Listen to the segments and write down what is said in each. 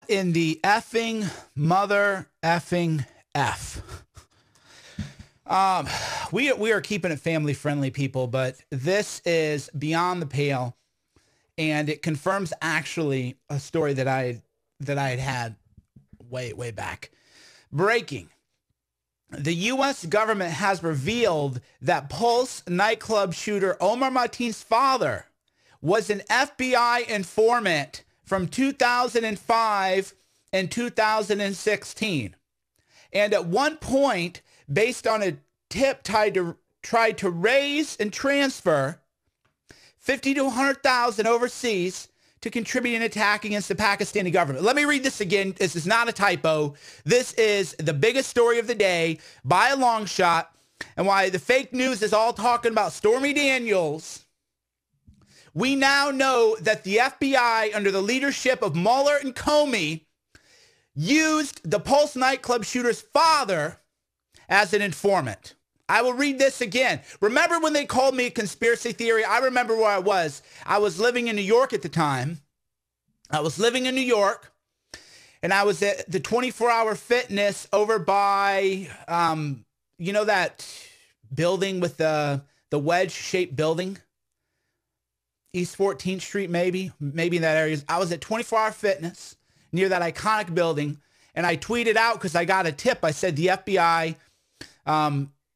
in the effing mother effing F? We are keeping it family friendly, people, but this is beyond the pale, and it confirms actually a story that I had way back. Breaking. The U.S. government has revealed that Pulse nightclub shooter Omar Matin's father was an FBI informant from 2005 and 2016. And at one point, based on a tip tried to raise and transfer $50,000 to $100,000 overseas to contribute an attack against the Pakistani government. Let me read this again. This is not a typo. This is the biggest story of the day by a long shot, and why the fake news is all talking about Stormy Daniels. We now know that the FBI, under the leadership of Mueller and Comey, used the Pulse nightclub shooter's father as an informant. I will read this again. Remember when they called me a conspiracy theory? I remember where I was. I was living in New York at the time. I was living in New York, and I was at the 24-hour fitness over by, you know, that building with the wedge-shaped building? East 14th Street, maybe in that area. I was at 24-hour fitness near that iconic building, and I tweeted out because I got a tip. I said the FBI,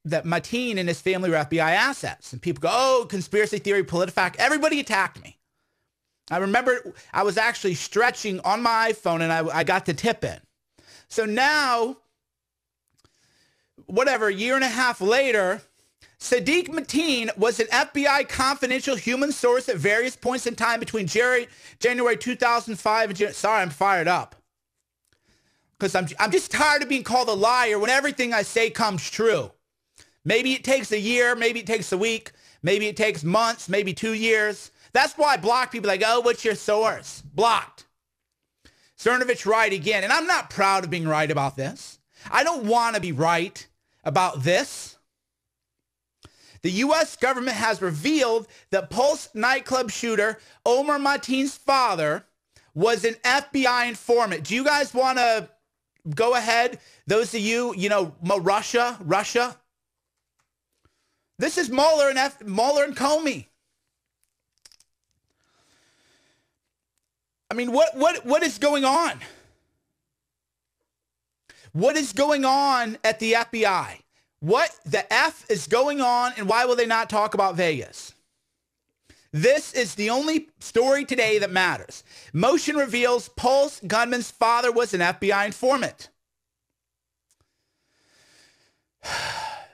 that Mateen and his family were FBI assets. And people go, oh, conspiracy theory, PolitiFact. Everybody attacked me. I remember I was actually stretching on my iPhone, and I got the tip in. So now, whatever, a year and a half later, Sadiq Mateen was an FBI confidential human source at various points in time between January 2005 and sorry, I'm fired up. Because I'm just tired of being called a liar when everything I say comes true. Maybe it takes a year, maybe it takes a week, maybe it takes months, maybe 2 years. That's why I block people like, oh, what's your source? Blocked. Cernovich right again. And I'm not proud of being right about this. I don't want to be right about this. The U.S. government has revealed that Pulse nightclub shooter Omar Mateen's father was an FBI informant. Do you guys want to go ahead? Those of you, you know, Russia. This is Mueller and Comey. I mean, what is going on? What is going on at the FBI? What the F is going on, and why will they not talk about Vegas? This is the only story today that matters. Motion reveals Pulse gunman's father was an FBI informant.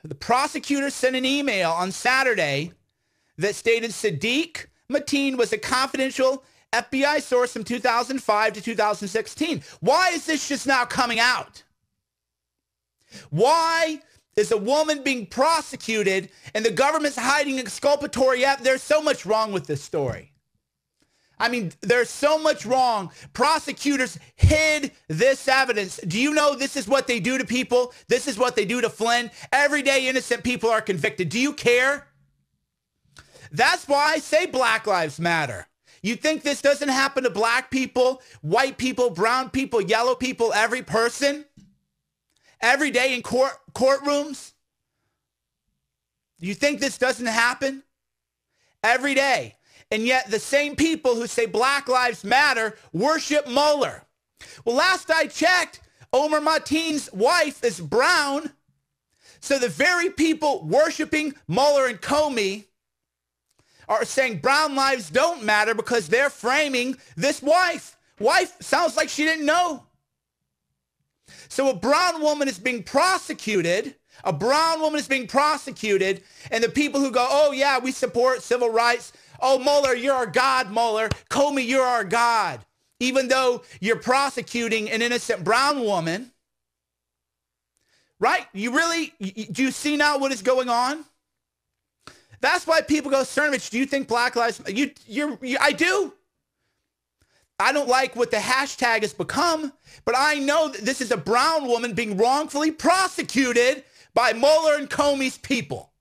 The prosecutor sent an email on Saturday that stated Sadiq Mateen was a confidential FBI source from 2005 to 2016. Why is this just now coming out? Why is a woman being prosecuted and the government's hiding exculpatory evidence? There's so much wrong with this story. I mean, there's so much wrong. Prosecutors hid this evidence. Do you know this is what they do to people? This is what they do to Flynn. Every day innocent people are convicted. Do you care? That's why I say Black Lives Matter. You think this doesn't happen to black people, white people, brown people, yellow people, every person? Every day in courtrooms? You think this doesn't happen? Every day. And yet the same people who say Black Lives Matter worship Mueller. Well, last I checked, Omar Mateen's wife is brown. So the very people worshiping Mueller and Comey are saying brown lives don't matter because they're framing this wife. Wife sounds like she didn't know. So a brown woman is being prosecuted. A brown woman is being prosecuted. And the people who go, oh, yeah, we support civil rights. Oh, Mueller, you're our God, Mueller. Comey, you're our God. Even though you're prosecuting an innocent brown woman. Right? Do you see now what is going on? That's why people go, Cernovich, do you think Black Lives Matter? I do. I don't like what the hashtag has become, but I know that this is a brown woman being wrongfully prosecuted by Mueller and Comey's people.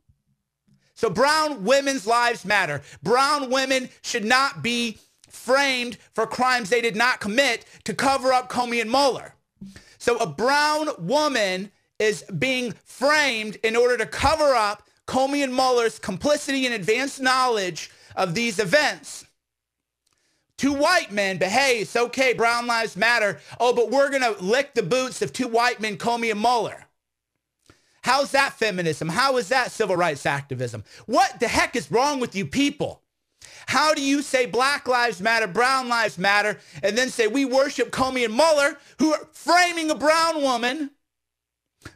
So brown women's lives matter. Brown women should not be framed for crimes they did not commit to cover up Comey and Mueller. So a brown woman is being framed in order to cover up Comey and Mueller's complicity and advanced knowledge of these events. Two white men, but hey, it's okay, Brown Lives Matter. Oh, but we're going to lick the boots of two white men, Comey and Mueller. How's that feminism? How is that civil rights activism? What the heck is wrong with you people? How do you say Black Lives Matter, Brown Lives Matter, and then say we worship Comey and Mueller, who are framing a brown woman?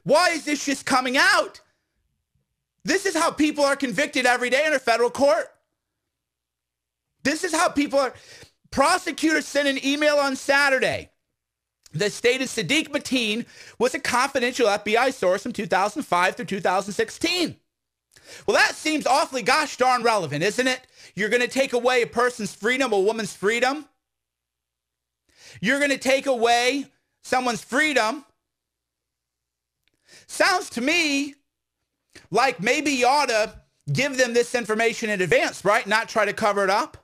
Why is this just coming out? This is how people are convicted every day in a federal court. This is how people are. Prosecutors sent an email on Saturday that stated Sadiq Mateen was a confidential FBI source from 2005 through 2016. Well, that seems awfully gosh darn relevant, isn't it? You're going to take away a person's freedom, a woman's freedom. You're going to take away someone's freedom. Sounds to me like maybe you ought to give them this information in advance, right? Not try to cover it up.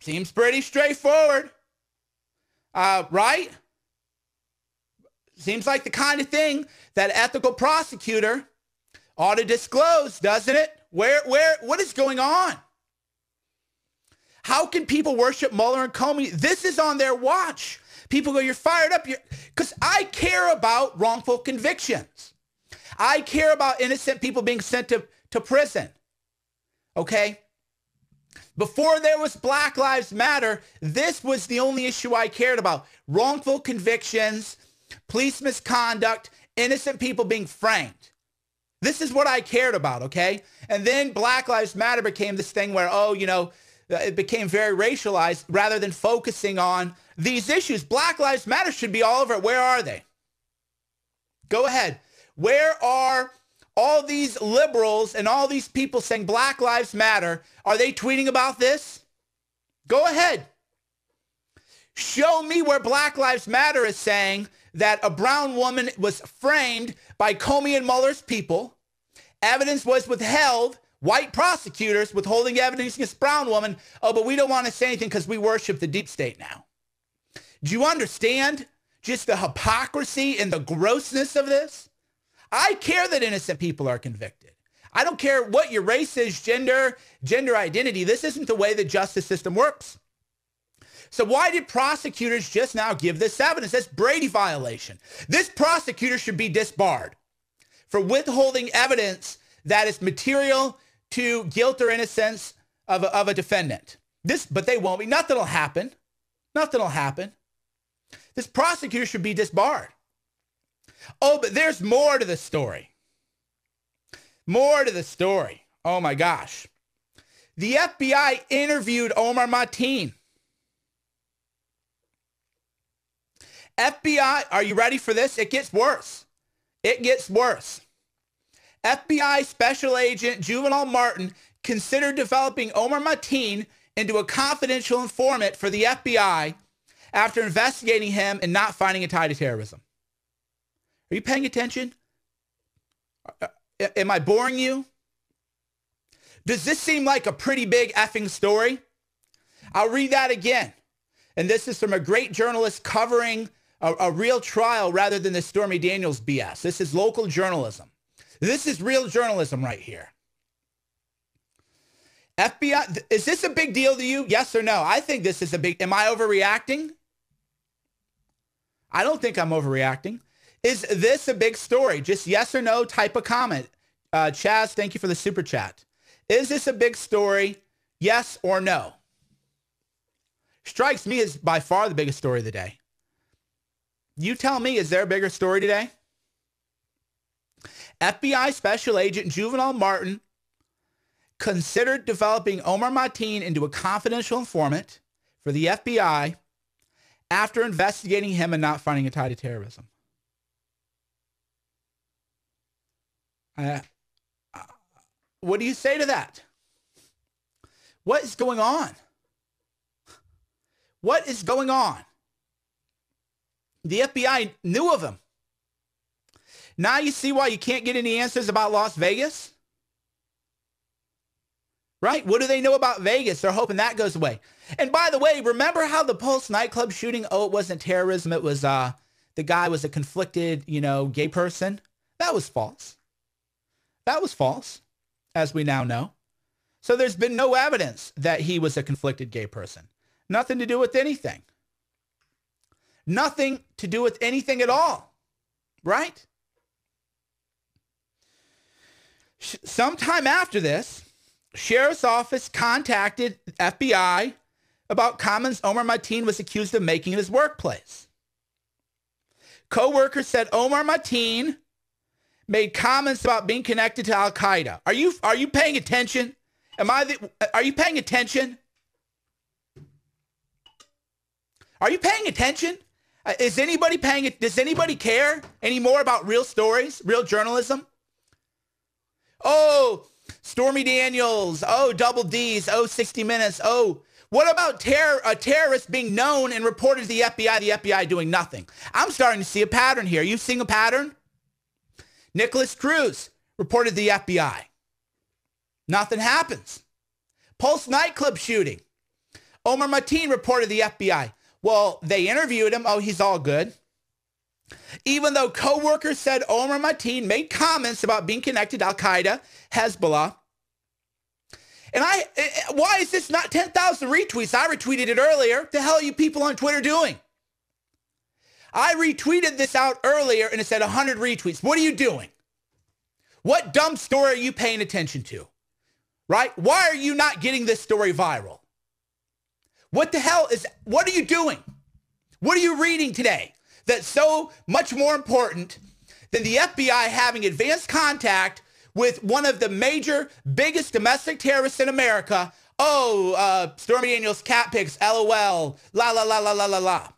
Seems pretty straightforward, right? Seems like the kind of thing that ethical prosecutor ought to disclose, doesn't it? What is going on? How can people worship Mueller and Comey? This is on their watch. People go, you're fired up. Because I care about wrongful convictions. I care about innocent people being sent to prison. Okay? Before there was Black Lives Matter, this was the only issue I cared about. Wrongful convictions, police misconduct, innocent people being framed. This is what I cared about, okay? And then Black Lives Matter became this thing where, oh, you know, it became very racialized rather than focusing on these issues. Black Lives Matter should be all over it. Where are they? Go ahead. Where are all these liberals and all these people saying Black Lives Matter? Are they tweeting about this? Go ahead. Show me where Black Lives Matter is saying that a brown woman was framed by Comey and Mueller's people. Evidence was withheld. White prosecutors withholding evidence against brown woman. Oh, but we don't want to say anything because we worship the deep state now. Do you understand just the hypocrisy and the grossness of this? I care that innocent people are convicted. I don't care what your race is, gender identity. This isn't the way the justice system works. So why did prosecutors just now give this evidence? That's Brady violation. This prosecutor should be disbarred for withholding evidence that is material to guilt or innocence of a defendant. But they won't be. Nothing will happen. Nothing will happen. This prosecutor should be disbarred. Oh, but there's more to the story. More to the story. Oh my gosh. The FBI interviewed Omar Mateen. FBI, are you ready for this? It gets worse. It gets worse. FBI Special Agent Juvenile Martin considered developing Omar Mateen into a confidential informant for the FBI after investigating him and not finding a tie to terrorism. Are you paying attention? Am I boring you? Does this seem like a pretty big effing story? I'll read that again. And this is from a great journalist covering a real trial rather than the Stormy Daniels BS. This is local journalism. This is real journalism right here. FBI, is this a big deal to you? Yes or no? I think this is a big, am I overreacting? I don't think I'm overreacting. Is this a big story? Just yes or no type of comment. Chaz, thank you for the super chat. Is this a big story? Yes or no? Strikes me as by far the biggest story of the day. You tell me, is there a bigger story today? FBI Special Agent Juvenile Martin considered developing Omar Mateen into a confidential informant for the FBI after investigating him and not finding a tie to terrorism. What do you say to that? What is going on? What is going on? The FBI knew of him. Now you see why you can't get any answers about Las Vegas? right? What do they know about Vegas? They're hoping that goes away. And by the way, remember how the Pulse nightclub shooting, oh, it wasn't terrorism. It was the guy was a conflicted, gay person. That was false. That was false, as we now know. So there's been no evidence that he was a conflicted gay person. Nothing to do with anything. Nothing to do with anything at all, right? Sometime after this, Sheriff's Office contacted FBI about comments Omar Mateen was accused of making in his workplace. Co-workers said Omar Mateen made comments about being connected to Al-Qaeda. Are you paying attention? Are you paying attention? Are you paying attention? Does anybody care anymore about real stories, real journalism? Oh, Stormy Daniels. Oh, Double D's. Oh, 60 Minutes. Oh, what about a terrorist being known and reported to the FBI doing nothing? I'm starting to see a pattern here. You seeing a pattern? Nicholas Cruz reported to the FBI. Nothing happens. Pulse nightclub shooting. Omar Mateen reported to the FBI. Well, they interviewed him. Oh, he's all good. Even though co-workers said Omar Mateen made comments about being connected to Al-Qaeda, Hezbollah. And why is this not 10,000 retweets? I retweeted it earlier. What the hell are you people on Twitter doing? I retweeted this out earlier and it said 100 retweets. What are you doing? What dumb story are you paying attention to? Right? Why are you not getting this story viral? What are you doing? What are you reading today that's so much more important than the FBI having advanced contact with one of the major, biggest domestic terrorists in America? Oh, Stormy Daniels, cat pics, LOL, la, la, la, la, la, la, la.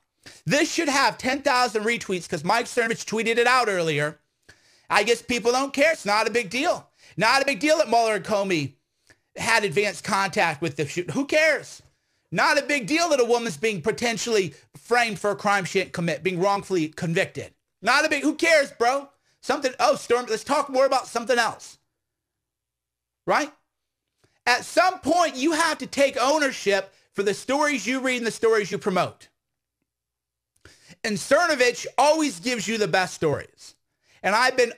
This should have 10,000 retweets because Mike Cernovich tweeted it out earlier. I guess people don't care. It's not a big deal. Not a big deal that Mueller and Comey had advanced contact with the shooter. Who cares? Not a big deal that a woman's being potentially framed for a crime she didn't commit, being wrongfully convicted. Not a big, who cares, bro? Storm, let's talk more about something else. Right? At some point, you have to take ownership for the stories you read and the stories you promote. And Cernovich always gives you the best stories. And I've been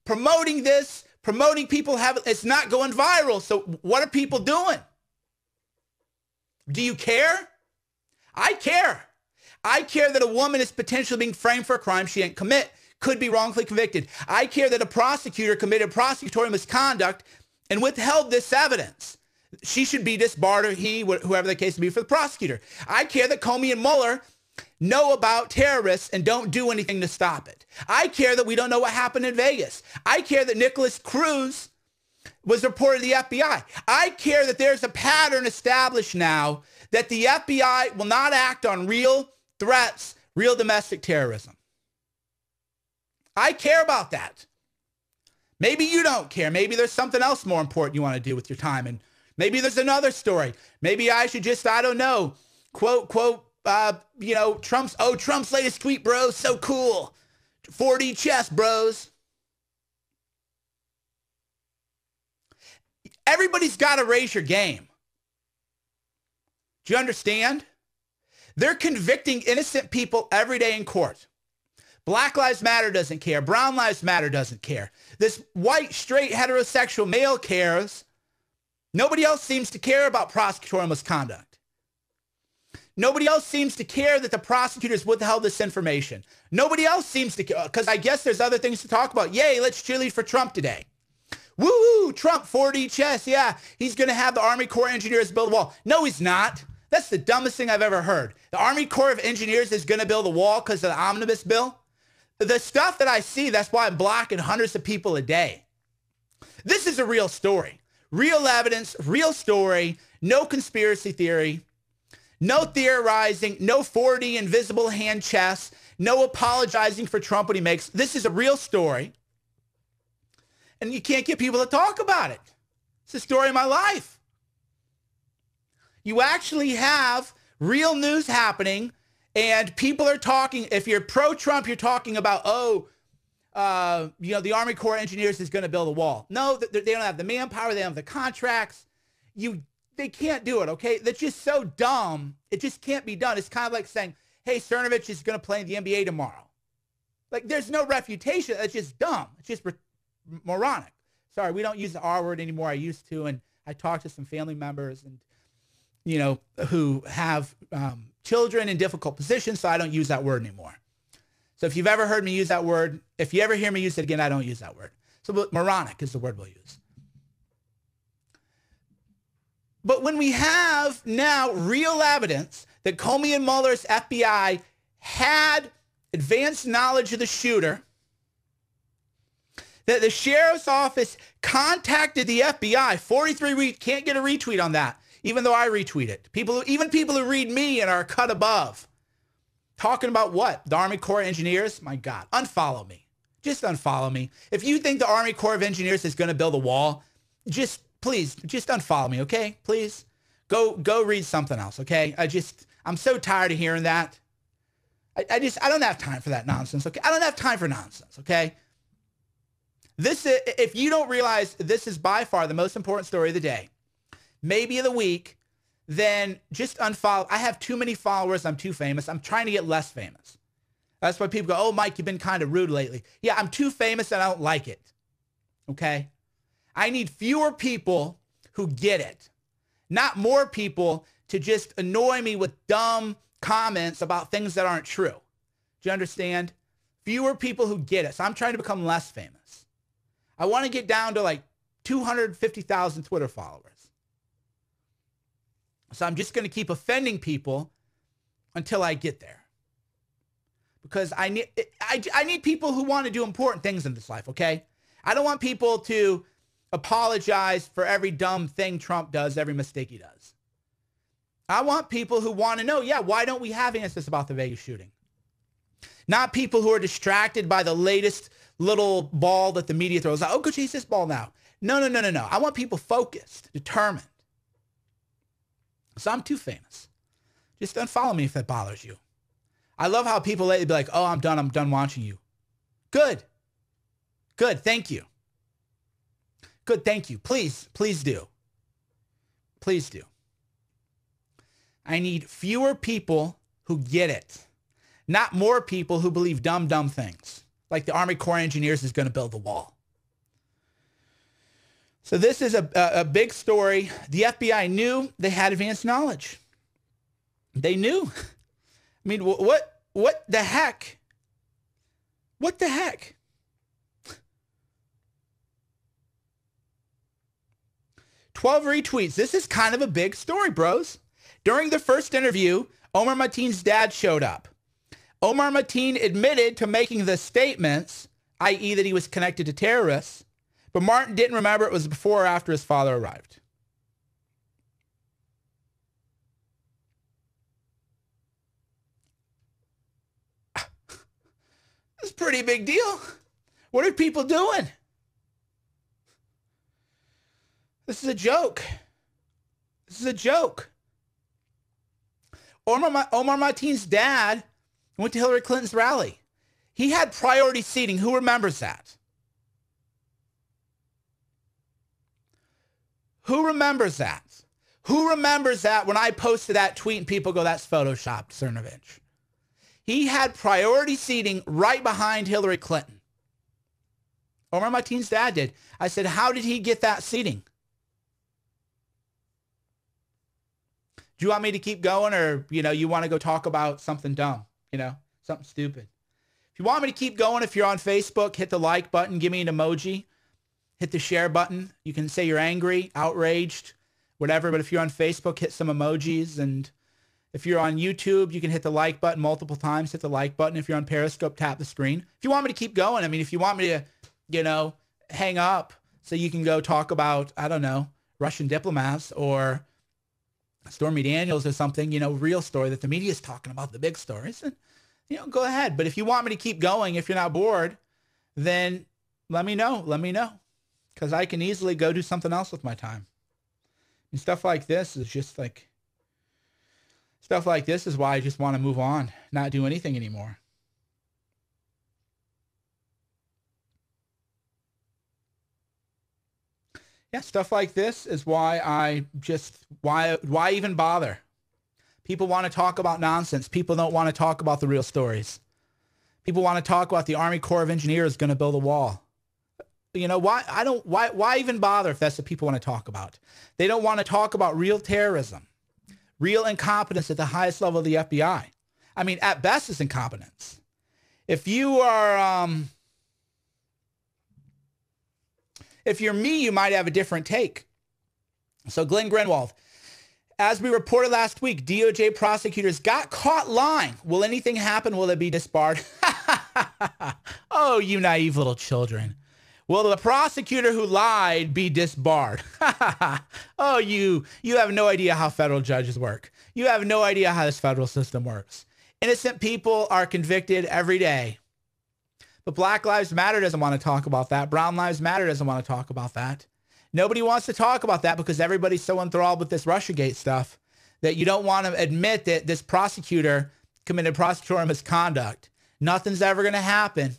promoting this, promoting people it's not going viral. So what are people doing? Do you care? I care. I care that a woman is potentially being framed for a crime she didn't commit, could be wrongfully convicted. I care that a prosecutor committed prosecutorial misconduct and withheld this evidence. She should be disbarred, or whoever the case may be, for the prosecutor. I care that Comey and Mueller know about terrorists and don't do anything to stop it. I care that we don't know what happened in Vegas. I care that Nicholas Cruz was reported to the FBI. I care that there's a pattern established now that the FBI will not act on real threats, real domestic terrorism. I care about that. Maybe you don't care. Maybe there's something else more important you want to do with your time. And maybe there's another story. Maybe I should just, I don't know, quote, Trump's latest tweet, bros, so cool. 4D chess, bros. Everybody's got to raise your game. Do you understand? They're convicting innocent people every day in court. Black Lives Matter doesn't care. Brown Lives Matter doesn't care. This white, straight, heterosexual male cares. Nobody else seems to care about prosecutorial misconduct. Nobody else seems to care that the prosecutors withheld this information. Nobody else seems to care, because I guess there's other things to talk about. Yay, let's cheerlead for Trump today. Woo, Trump, 4D chess. Yeah, he's going to have the Army Corps of Engineers build a wall. No, he's not. That's the dumbest thing I've ever heard. The Army Corps of Engineers is going to build a wall because of the omnibus bill. The stuff that I see, that's why I'm blocking hundreds of people a day. This is a real story. Real evidence, real story, no conspiracy theory, no theorizing, no 4D invisible hand chess, no apologizing for Trump when he makes. This is a real story. And you can't get people to talk about it. It's the story of my life. You actually have real news happening, and people are talking. If you're pro-Trump, you're talking about, the Army Corps of Engineers is going to build a wall. No, they don't have the manpower. They don't have the contracts. they can't do it, okay? That's just so dumb. It just can't be done. It's kind of like saying, hey, Cernovich is going to play in the NBA tomorrow. Like, there's no refutation. It's just dumb. It's just moronic. Sorry, we don't use the R word anymore. I used to, and I talked to some family members and, you know, who have children in difficult positions, so I don't use that word anymore. So if you've ever heard me use that word, if you ever hear me use it again, I don't use that word. So moronic is the word we'll use. But when we have now real evidence that Comey and Mueller's FBI had advanced knowledge of the shooter, that the sheriff's office contacted the FBI, 43 can't get a retweet on that, even though I retweet it. Even people who read me and are cut above. Talking about what? The Army Corps of Engineers? My God, unfollow me. Just unfollow me. If you think the Army Corps of Engineers is going to build a wall, please, just unfollow me, okay? Please. Go read something else, okay? I'm so tired of hearing that. I don't have time for that nonsense, okay? I don't have time for nonsense, okay? If you don't realize this is by far the most important story of the day, maybe of the week, then just unfollow. I have too many followers. I'm too famous. I'm trying to get less famous. That's why people go, oh, Mike, you've been kind of rude lately. Yeah, I'm too famous and I don't like it, okay? I need fewer people who get it, not more people to just annoy me with dumb comments about things that aren't true. Do you understand? Fewer people who get it. So I'm trying to become less famous. I want to get down to like 250,000 Twitter followers. So I'm just going to keep offending people until I get there. Because I need people who want to do important things in this life, okay? I don't want people to apologize for every dumb thing Trump does, every mistake he does. I want people who want to know, yeah, why don't we have answers about the Vegas shooting? Not people who are distracted by the latest little ball that the media throws out. Oh, go chase this ball now. No. I want people focused, determined. So I'm too famous. Just unfollow me if that bothers you. I love how people lately be like, oh, I'm done watching you. Good. Thank you. Good. Thank you. Please do. Please do. I need fewer people who get it, not more people who believe dumb things, like the Army Corps of Engineers is going to build the wall. So this is a big story. The FBI knew they had advanced knowledge. They knew. I mean, what the heck? What the heck? "12 retweets. This is kind of a big story, bros. During the first interview, Omar Mateen's dad showed up. Omar Mateen admitted to making the statements, i.e. that he was connected to terrorists, but Martin didn't remember it was before or after his father arrived. That's a pretty big deal. What are people doing? This is a joke. This is a joke. Omar Mateen's dad went to Hillary Clinton's rally. He had priority seating. Who remembers that? Who remembers that? Who remembers that when I posted that tweet and people go, that's Photoshopped, Cernovich? He had priority seating right behind Hillary Clinton. Omar Mateen's dad did. I said, how did he get that seating? Do you want me to keep going, or, you want to go talk about something dumb, something stupid? If you want me to keep going, if you're on Facebook, hit the like button, give me an emoji, hit the share button. You can say you're angry, outraged, whatever. But if you're on Facebook, hit some emojis. And if you're on YouTube, you can hit the like button multiple times, hit the like button. If you're on Periscope, tap the screen. If you want me to keep going, if you want me to, hang up so you can go talk about, I don't know, Russian diplomats or Stormy Daniels or something, real story that the media is talking about, the big stories, and, go ahead. But if you want me to keep going, if you're not bored, then let me know. Let me know. Because I can easily go do something else with my time. And stuff like this is just like, stuff like this is why I just want to move on, not do anything anymore. Yeah, stuff like this is why why even bother? People want to talk about nonsense. People don't want to talk about the real stories. People want to talk about the Army Corps of Engineers going to build a wall. You know, why even bother if that's what people want to talk about? They don't want to talk about real terrorism, real incompetence at the highest level of the FBI. I mean, at best, it's incompetence. If you are, if you're me, you might have a different take. So Glenn Greenwald, as we reported last week, DOJ prosecutors got caught lying. Will anything happen? Will it be disbarred? Oh, you naive little children. Will the prosecutor who lied be disbarred? Oh, you have no idea how federal judges work. You have no idea how this federal system works. Innocent people are convicted every day. But Black Lives Matter doesn't want to talk about that. Brown Lives Matter doesn't want to talk about that. Nobody wants to talk about that because everybody's so enthralled with this Russiagate stuff that you don't want to admit that this prosecutor committed prosecutorial misconduct. Nothing's ever going to happen.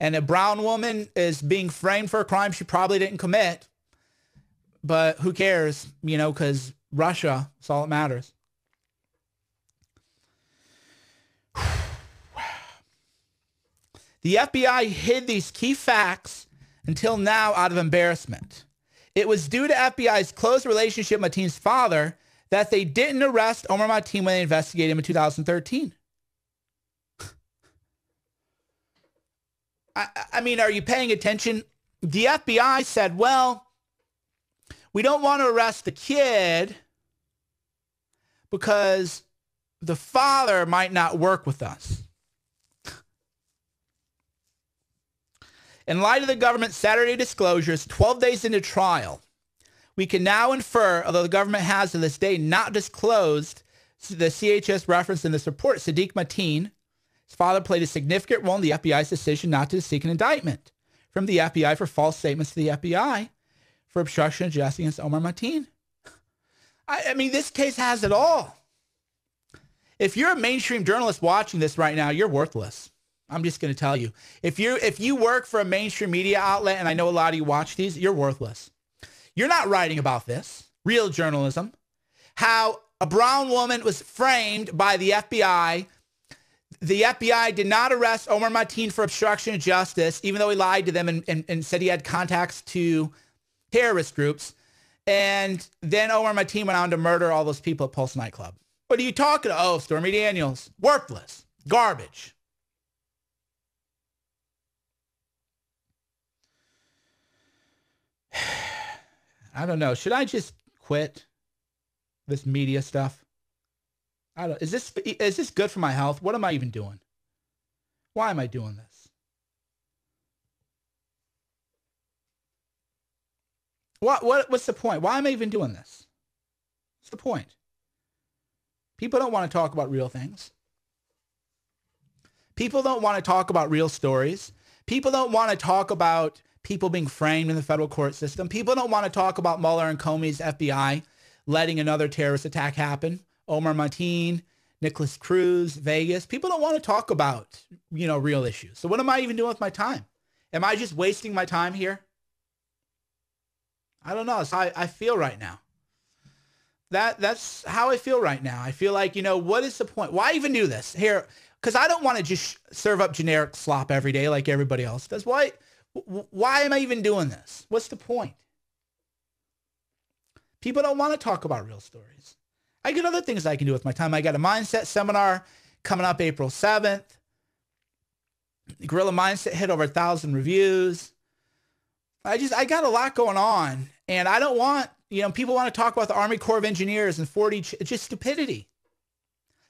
And a brown woman is being framed for a crime she probably didn't commit. But who cares, you know, because Russia, that's all that matters. The FBI hid these key facts until now out of embarrassment. It was due to FBI's close relationship with Mateen's father that they didn't arrest Omar Mateen when they investigated him in 2013. I mean, are you paying attention? The FBI said, well, we don't want to arrest the kid because the father might not work with us. In light of the government's Saturday disclosures, 12 days into trial, we can now infer, although the government has to this day not disclosed the CHS reference in this report, Sadiq Mateen, his father played a significant role in the FBI's decision not to seek an indictment from the FBI for false statements to the FBI for obstruction of justice against Omar Mateen. I mean, this case has it all. If you're a mainstream journalist watching this right now, you're worthless. I'm just going to tell you. If you work for a mainstream media outlet, and I know a lot of you watch these, you're worthless. You're not writing about this. Real journalism. How a brown woman was framed by the FBI. The FBI did not arrest Omar Mateen for obstruction of justice, even though he lied to them and said he had contacts to terrorist groups. And then Omar Mateen went on to murder all those people at Pulse nightclub. What are you talking about? Oh, Stormy Daniels. Worthless. Garbage. I don't know. Should I just quit this media stuff? Is this good for my health? What am I even doing? Why am I doing this? What's the point? Why am I even doing this? What's the point? People don't want to talk about real things. People don't want to talk about real stories. People don't want to talk about people being framed in the federal court system. People don't want to talk about Mueller and Comey's FBI letting another terrorist attack happen. Omar Mateen, Nicholas Cruz, Vegas. People don't want to talk about, real issues. So what am I even doing with my time? Am I just wasting my time here? I don't know. It's how I feel right now. That's how I feel right now. I feel like, what is the point? Why even do this here? Because I don't want to just serve up generic slop every day like everybody else does. Why am I even doing this? What's the point? People don't want to talk about real stories. I get other things I can do with my time. I got a mindset seminar coming up April 7th. Guerrilla Mindset hit over 1,000 reviews. I got a lot going on, and I don't want, people want to talk about the Army Corps of Engineers and 40, it's just stupidity.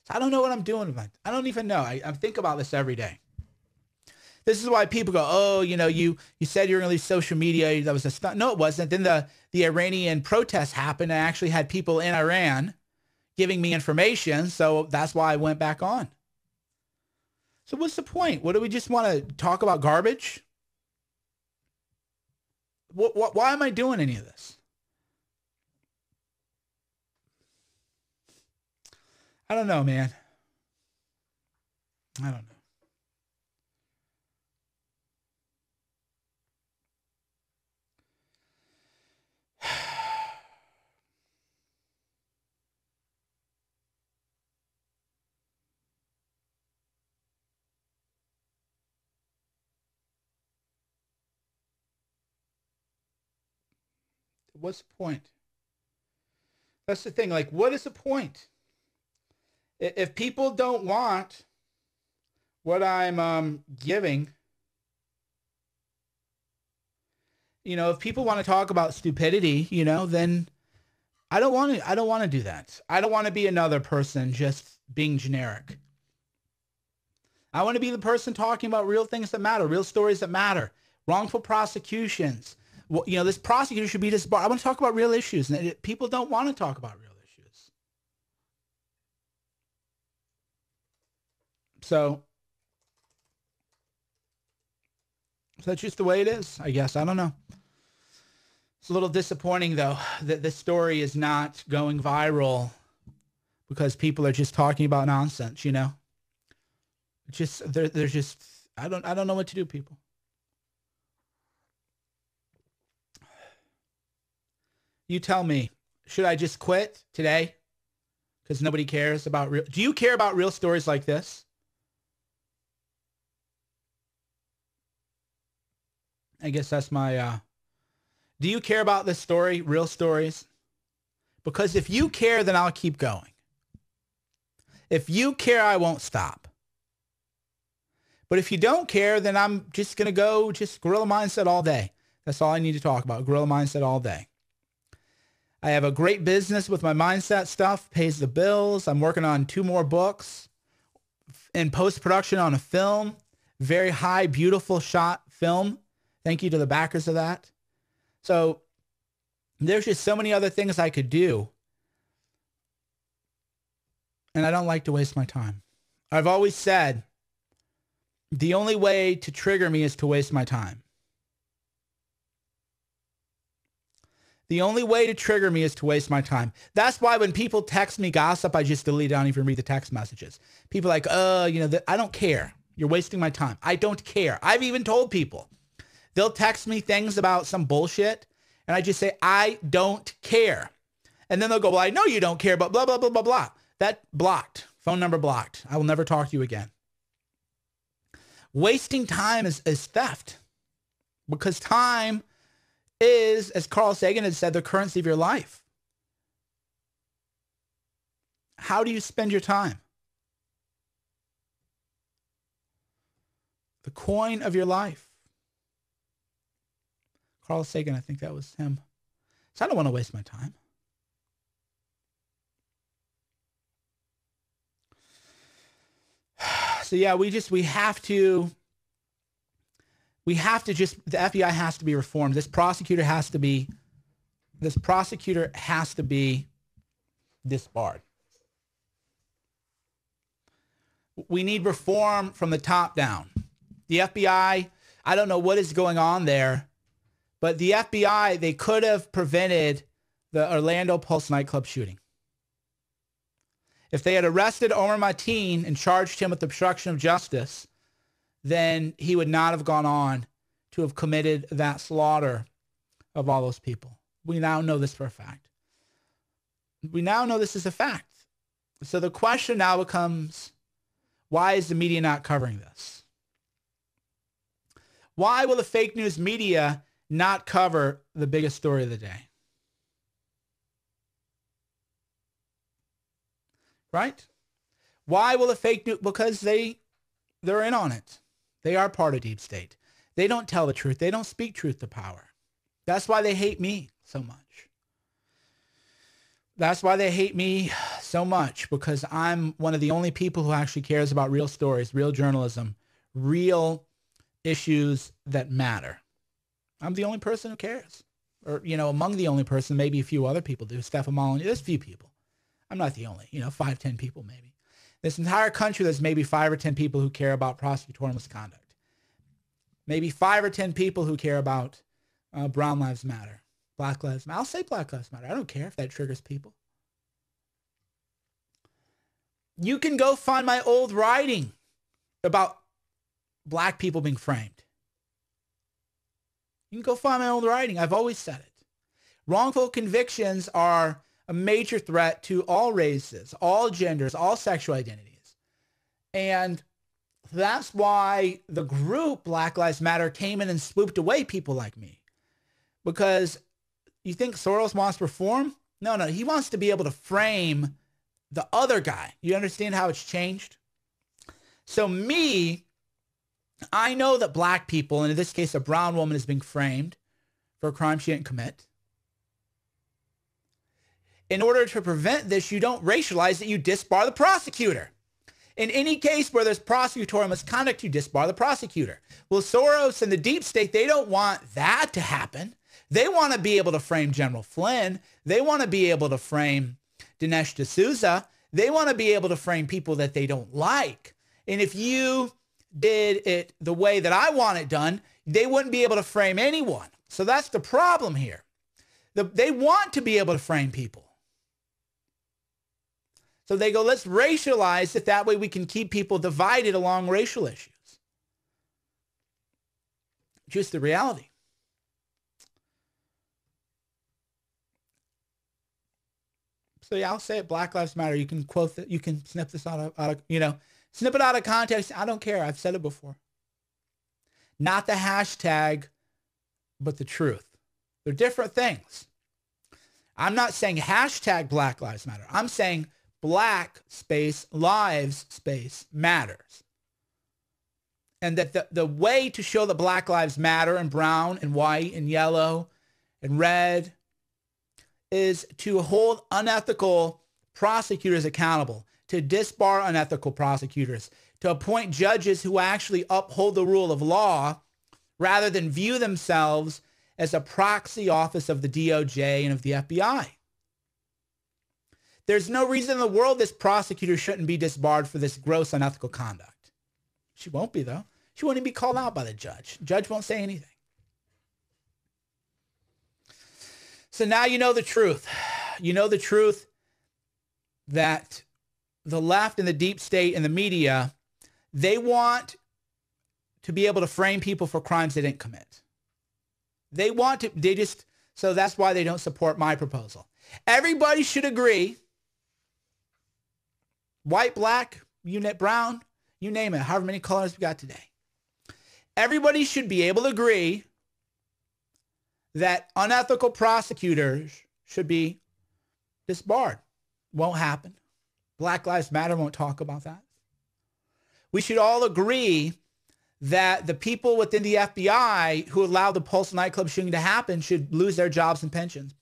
So I don't know what I'm doing with my, I don't even know. I think about this every day. This is why people go, oh, you said you were going to leave social media. That was a stunt. No, it wasn't. Then the Iranian protests happened. I actually had people in Iran giving me information. So that's why I went back on. So what's the point? What do we just want to talk about garbage? Why am I doing any of this? I don't know, man. I don't know. What's the point? That's the thing. Like, what is the point? If people don't want what I'm giving, you know, if people want to talk about stupidity, you know, then I don't want to do that. I don't want to be another person just being generic. I want to be the person talking about real things that matter, real stories that matter, wrongful prosecutions. Well, you know, this prosecutor should be disbarred. I want to talk about real issues. And people don't want to talk about real issues. So that's just the way it is, I guess. I don't know. It's a little disappointing, though, that this story is not going viral because people are just talking about nonsense, you know? Just they're just I don't know what to do, people. You tell me, should I just quit today? Because nobody cares about real. Do you care about real stories like this? I guess that's my do you care about this story, real stories? Because if you care, then I'll keep going. If you care, I won't stop. But if you don't care, then I'm just going to go just guerrilla mindset all day. That's all I need to talk about, guerrilla mindset all day. I have a great business with my mindset stuff, pays the bills. I'm working on 2 more books in post-production on a film, very high, beautiful shot film. Thank you to the backers of that. So there's just so many other things I could do. And I don't like to waste my time. I've always said the only way to trigger me is to waste my time. The only way to trigger me is to waste my time. That's why when people text me gossip, I just delete it. I don't even read the text messages. People are like, you know, I don't care. You're wasting my time. I don't care. I've even told people. They'll text me things about some bullshit, and I just say, I don't care. And then they'll go, well, I know you don't care, but blah, blah, blah, blah, blah. That blocked. Phone number blocked. I will never talk to you again. Wasting time is theft, because time is, as Carl Sagan has said, the currency of your life. How do you spend your time? The coin of your life. Carl Sagan, I think that was him. So I don't want to waste my time. So yeah, we have to just, the FBI has to be reformed. This prosecutor has to be disbarred. We need reform from the top down. The FBI, I don't know what is going on there, but the FBI, they could have prevented the Orlando Pulse nightclub shooting. If they had arrested Omar Mateen and charged him with obstruction of justice, then he would not have gone on to have committed that slaughter of all those people. We now know this for a fact. We now know this is a fact. So the question now becomes, why is the media not covering this? Why will the fake news media not cover the biggest story of the day? Right? Why will the fake news? Because they're in on it. They are part of deep state. They don't tell the truth. They don't speak truth to power. That's why they hate me so much. That's why they hate me so much, because I'm one of the only people who actually cares about real stories, real journalism, real issues that matter. I'm the only person who cares. Or, you know, among the only person, maybe a few other people do. Stefan Molyneux, there's a few people. I'm not the only, 5, 10 people maybe. This entire country, there's maybe 5 or 10 people who care about prosecutorial misconduct. Maybe 5 or 10 people who care about Brown Lives Matter, Black Lives Matter. I'll say Black Lives Matter. I don't care if that triggers people. You can go find my old writing about black people being framed. You can go find my old writing. I've always said it. Wrongful convictions are a major threat to all races, all genders, all sexual identities. And that's why the group Black Lives Matter came in and swooped away people like me. Because, You think Soros wants reform? No, no. He wants to be able to frame the other guy. You understand how it's changed? So I know that black people, and in this case, a brown woman is being framed for a crime she didn't commit. In order to prevent this, you don't racialize it, you disbar the prosecutor. In any case where there's prosecutorial misconduct, you disbar the prosecutor. Well, Soros and the deep state, they don't want that to happen. They want to be able to frame General Flynn. They want to be able to frame Dinesh D'Souza. They want to be able to frame people that they don't like. And if you did it the way that I want it done, they wouldn't be able to frame anyone. So that's the problem here. They want to be able to frame people. So they go, let's racialize it. That way we can keep people divided along racial issues. Just the reality. So yeah, I'll say it. Black Lives Matter. You can quote that. You can snip this out of, snip it out of context. I don't care. I've said it before. Not the hashtag, but the truth. They're different things. I'm not saying hashtag Black Lives Matter. I'm saying Black space lives space matters. And that the way to show that Black Lives Matter and brown and white and yellow and red is to hold unethical prosecutors accountable, to disbar unethical prosecutors, to appoint judges who actually uphold the rule of law rather than view themselves as a proxy office of the DOJ and of the FBI. There's no reason in the world this prosecutor shouldn't be disbarred for this gross unethical conduct. She won't be, though. She won't even be called out by the judge. The judge won't say anything. So now you know the truth. You know the truth that the left and the deep state and the media, they want to be able to frame people for crimes they didn't commit. They want to, so that's why they don't support my proposal. Everybody should agree, white, black, brown, you name it, however many colors we got today. Everybody should be able to agree that unethical prosecutors should be disbarred. Won't happen. Black Lives Matter won't talk about that. We should all agree that the people within the FBI who allowed the Pulse nightclub shooting to happen should lose their jobs and pensions.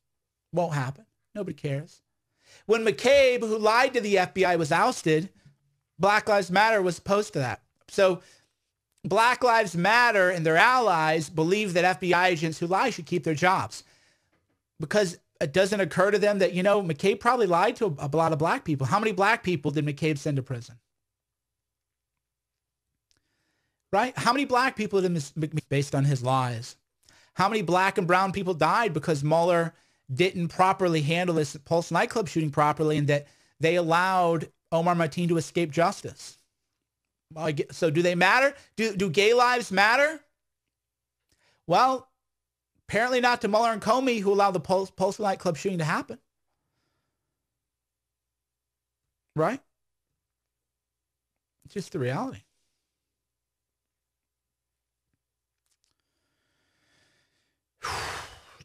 Won't happen. Nobody cares. When McCabe, who lied to the FBI, was ousted, Black Lives Matter was opposed to that. So Black Lives Matter and their allies believe that FBI agents who lie should keep their jobs because it doesn't occur to them that, McCabe probably lied to a lot of black people. How many black people did McCabe send to prison? Right? How many black people did based on his lies? How many black and brown people died because Mueller didn't properly handle this Pulse nightclub shooting properly and that they allowed Omar Mateen to escape justice? So do they matter? Do gay lives matter? Well, apparently not to Mueller and Comey, who allowed the Pulse nightclub shooting to happen. Right? It's just the reality.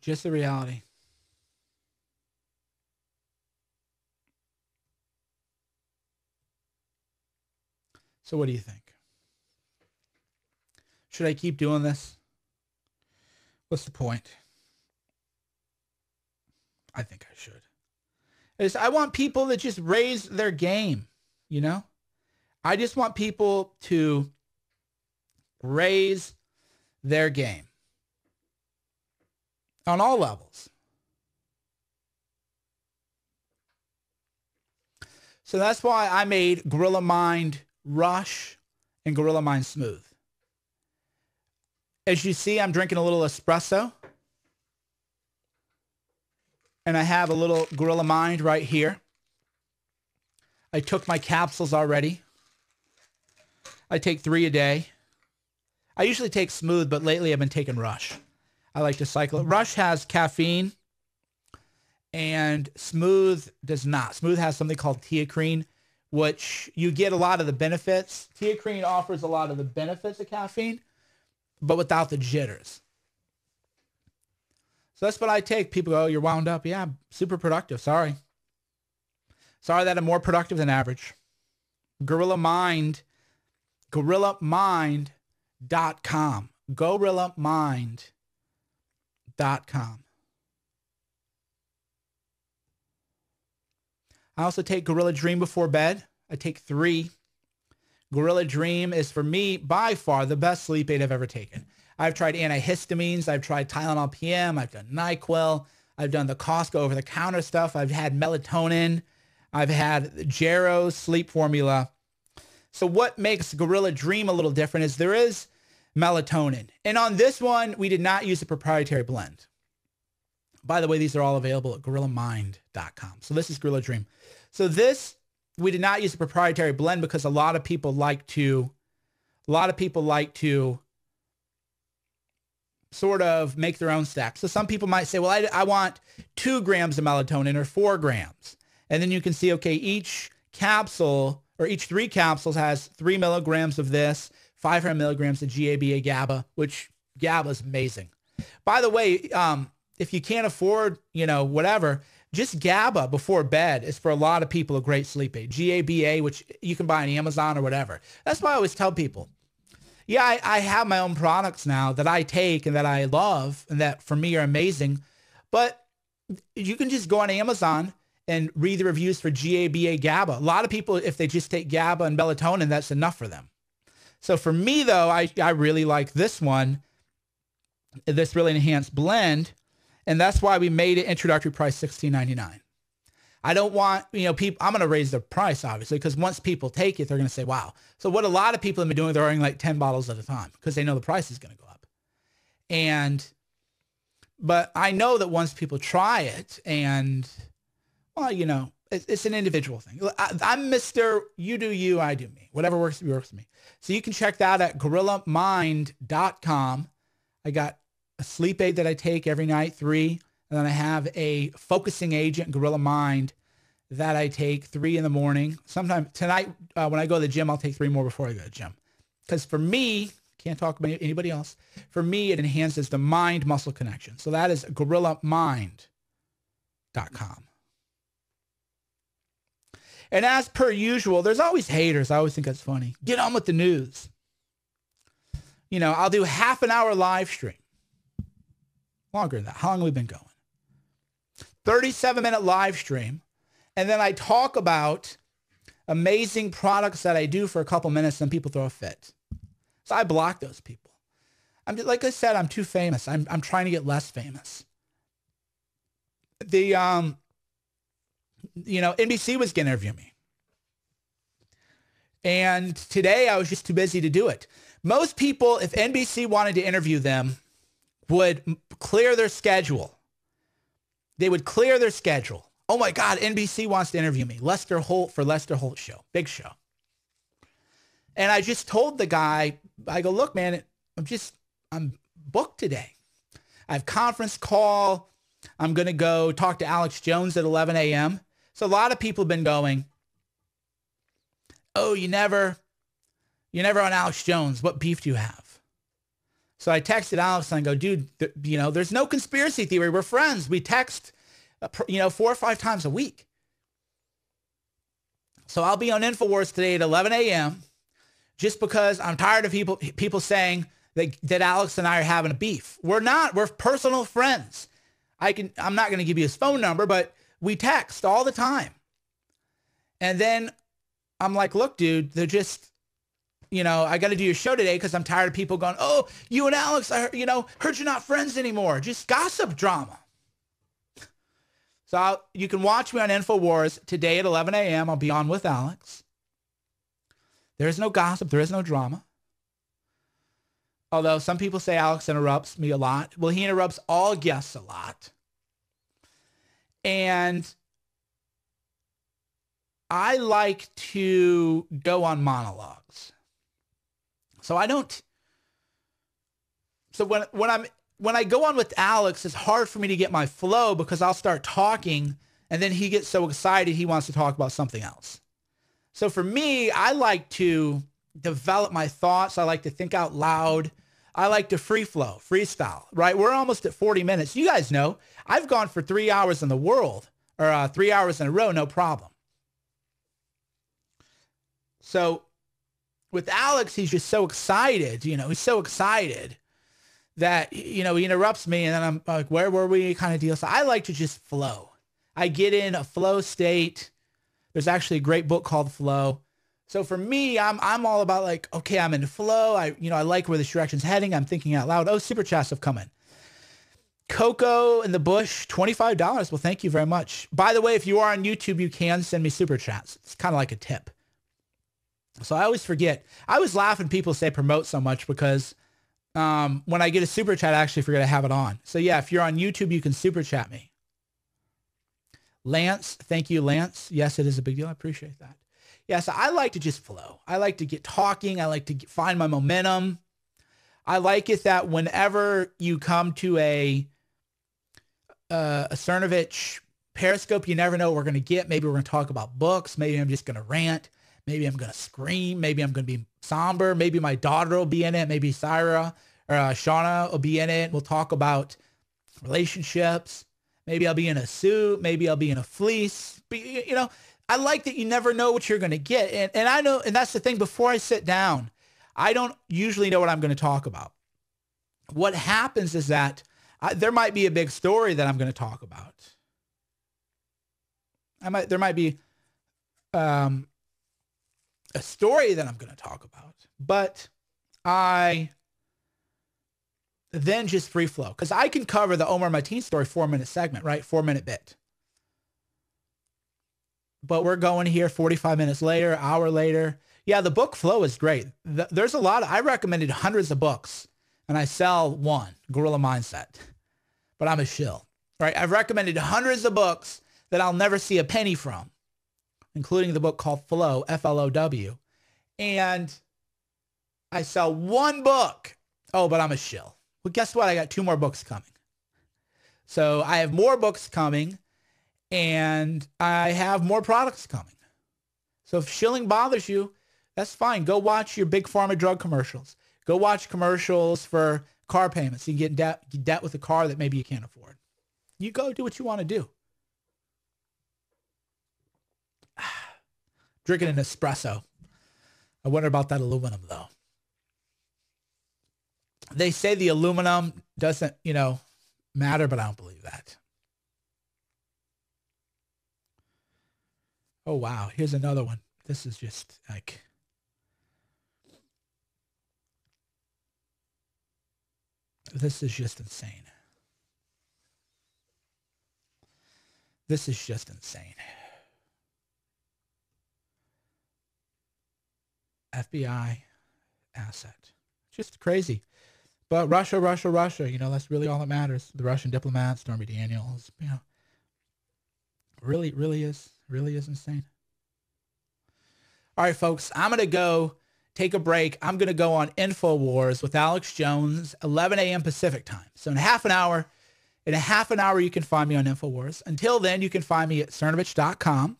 Just the reality. So what do you think? Should I keep doing this? What's the point? I think I should. I want people to just raise their game, I just want people to raise their game on all levels. So that's why I made Gorilla Mind Rush and Gorilla Mind Smooth. As you see, I'm drinking a little espresso. And I have a little Gorilla Mind right here. I took my capsules already. I take 3 a day. I usually take Smooth, but lately I've been taking Rush. I like to cycle it. Rush has caffeine and Smooth does not. Smooth has something called teacrine, which you get a lot of the benefits. Teacrine offers a lot of the benefits of caffeine, but without the jitters. So that's what I take. People go, oh, you're wound up. Yeah, I'm super productive. Sorry. Sorry that I'm more productive than average. GorillaMind, GorillaMind.com. GorillaMind.com. I also take Gorilla Dream before bed. I take 3. Gorilla Dream is, for me, by far the best sleep aid I've ever taken. I've tried antihistamines. I've tried Tylenol PM. I've done NyQuil. I've done the Costco over-the-counter stuff. I've had melatonin. I've had Jarrow's sleep formula. So what makes Gorilla Dream a little different is there is melatonin. And on this one, we did not use a proprietary blend. By the way, these are all available at GorillaMind.com. So this is Gorilla Dream. So this, we did not use a proprietary blend because a lot of people like to sort of make their own stack. So some people might say, well, I want 2 grams of melatonin or 4 grams. And then you can see, okay, each capsule or each 3 capsules has 3 milligrams of this, 500 milligrams of GABA, GABA, which GABA is amazing. By the way, if you can't afford, whatever, just GABA before bed is for a lot of people a great sleep aid. GABA, which you can buy on Amazon or whatever. That's why I always tell people, yeah, I have my own products now that I take and that I love and that for me are amazing. But you can just go on Amazon and read the reviews for GABA, GABA. A lot of people, if they just take GABA and melatonin, that's enough for them. So for me, though, I really like this one, this really enhanced blend. And that's why we made it introductory price $16.99. I don't want, people, I'm going to raise the price, obviously, because once people take it, they're going to say, wow. So what a lot of people have been doing, they're ordering like 10 bottles at a time because they know the price is going to go up. But I know that once people try it and, well, it's an individual thing. I'm Mr. You do you, I do me. Whatever works for me. So you can check that at GorillaMind.com. I got a sleep aid that I take every night, 3. And then I have a focusing agent, Gorilla Mind, that I take 3 in the morning. Sometime tonight, when I go to the gym, I'll take 3 more before I go to the gym. Because for me, can't talk about anybody else. For me, it enhances the mind-muscle connection. So that is GorillaMind.com. And as per usual, there's always haters. I always think that's funny. Get on with the news. I'll do half an hour live stream. Longer than that. How long have we been going? 37-minute live stream. And then I talk about amazing products that I do for a couple minutes and people throw a fit. So I block those people. Like I said, I'm too famous. I'm trying to get less famous. NBC was going to interview me. And today I was just too busy to do it. Most people, if NBC wanted to interview them, would clear their schedule. They would clear their schedule. Oh my God, NBC wants to interview me. Lester Holt for Lester Holt show. Big show. And I just told the guy, I go, look, man, I'm booked today. I have conference call. I'm going to go talk to Alex Jones at 11 a.m. So a lot of people have been going, oh, you never on Alex Jones. What beef do you have? So I texted Alex and I go, dude, there's no conspiracy theory. We're friends. We text, 4 or 5 times a week. So I'll be on InfoWars today at 11 a.m. just because I'm tired of people saying that Alex and I are having a beef. We're not. We're personal friends. I'm not going to give you his phone number, but we text all the time. And then I'm like, look, dude, they're just, I got to do your show today because I'm tired of people going, oh, you and Alex, heard you're not friends anymore. Just gossip drama. So you can watch me on InfoWars today at 11 a.m. I'll be on with Alex. There is no gossip. There is no drama. Although some people say Alex interrupts me a lot. Well, he interrupts all guests a lot. And I like to go on monologues. So when I go on with Alex, it's hard for me to get my flow because I'll start talking and then he gets so excited he wants to talk about something else. So for me, I like to develop my thoughts. I like to think out loud. I like to free flow, freestyle, right? We're almost at 40 minutes. You guys know I've gone for 3 hours in the world, or 3 hours in a row, no problem. So with Alex, he's just so excited, he's so excited that, he interrupts me, and then I'm like, where were we, kind of deal. So I like to just flow. I get in a flow state. There's actually a great book called Flow. So for me, I'm all about like, okay, I'm in flow. I like where this direction's heading. I'm thinking out loud. Oh, super chats have come in. Coco in the Bush, $25. Well, thank you very much. By the way, if you are on YouTube, you can send me super chats. It's kind of like a tip. So I always forget. I always laugh when people say promote so much because when I get a super chat, I actually forget I have it on. So yeah, if you're on YouTube, you can super chat me. Lance, thank you, Lance. Yes, it is a big deal. I appreciate that. Yeah, so I like to just flow. I like to get talking. I like to find my momentum. I like it that whenever you come to a Cernovich Periscope, you never know what we're going to get. Maybe we're going to talk about books. Maybe I'm just going to rant. Maybe I'm going to scream. Maybe I'm going to be somber. Maybe my daughter will be in it. Maybe Syra or Shauna will be in it. We'll talk about relationships. Maybe I'll be in a suit. Maybe I'll be in a fleece. I like that you never know what you're going to get. And I know, and that's the thing, before I sit down, I don't usually know what I'm going to talk about. What happens is that there might be a big story that I'm going to talk about. There might be a story that I'm going to talk about, but I then just free flow, because I can cover the Omar Mateen story 4-minute segment, right? 4-minute bit. But we're going here 45 minutes later, hour later. Yeah, the book Flow is great. There's a lot. I recommended hundreds of books, and I sell one, Gorilla Mindset. But I'm a shill, right? I've recommended hundreds of books that I'll never see a penny from, including the book called Flow, F-L-O-W. And I sell one book. Oh, but I'm a shill. Well, guess what? I got 2 more books coming. So I have more books coming, and I have more products coming. So if shilling bothers you, that's fine. Go watch your big pharma drug commercials. Go watch commercials for car payments. You can get debt with a car that maybe you can't afford. You go do what you want to do. Drinking an espresso. I wonder about that aluminum, though. They say the aluminum doesn't, matter, but I don't believe that. Oh, wow. Here's another one. This is just like... This is just insane. This is just insane. FBI asset. Just crazy. But Russia, that's really all that matters. The Russian diplomat, Stormy Daniels, really is insane. All right, folks, I'm going to go take a break. I'm going to go on InfoWars with Alex Jones, 11 a.m. Pacific time. So in half an hour, you can find me on InfoWars. Until then, you can find me at cernovich.com,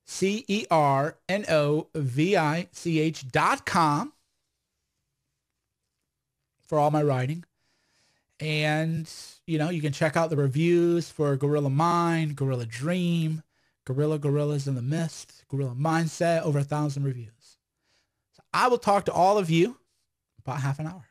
CERNOVICH.com for all my writing. And, you can check out the reviews for Gorilla Mind, Gorilla Dream, Gorillas in the Mist, Gorilla Mindset, over 1,000 reviews. So I will talk to all of you about half an hour.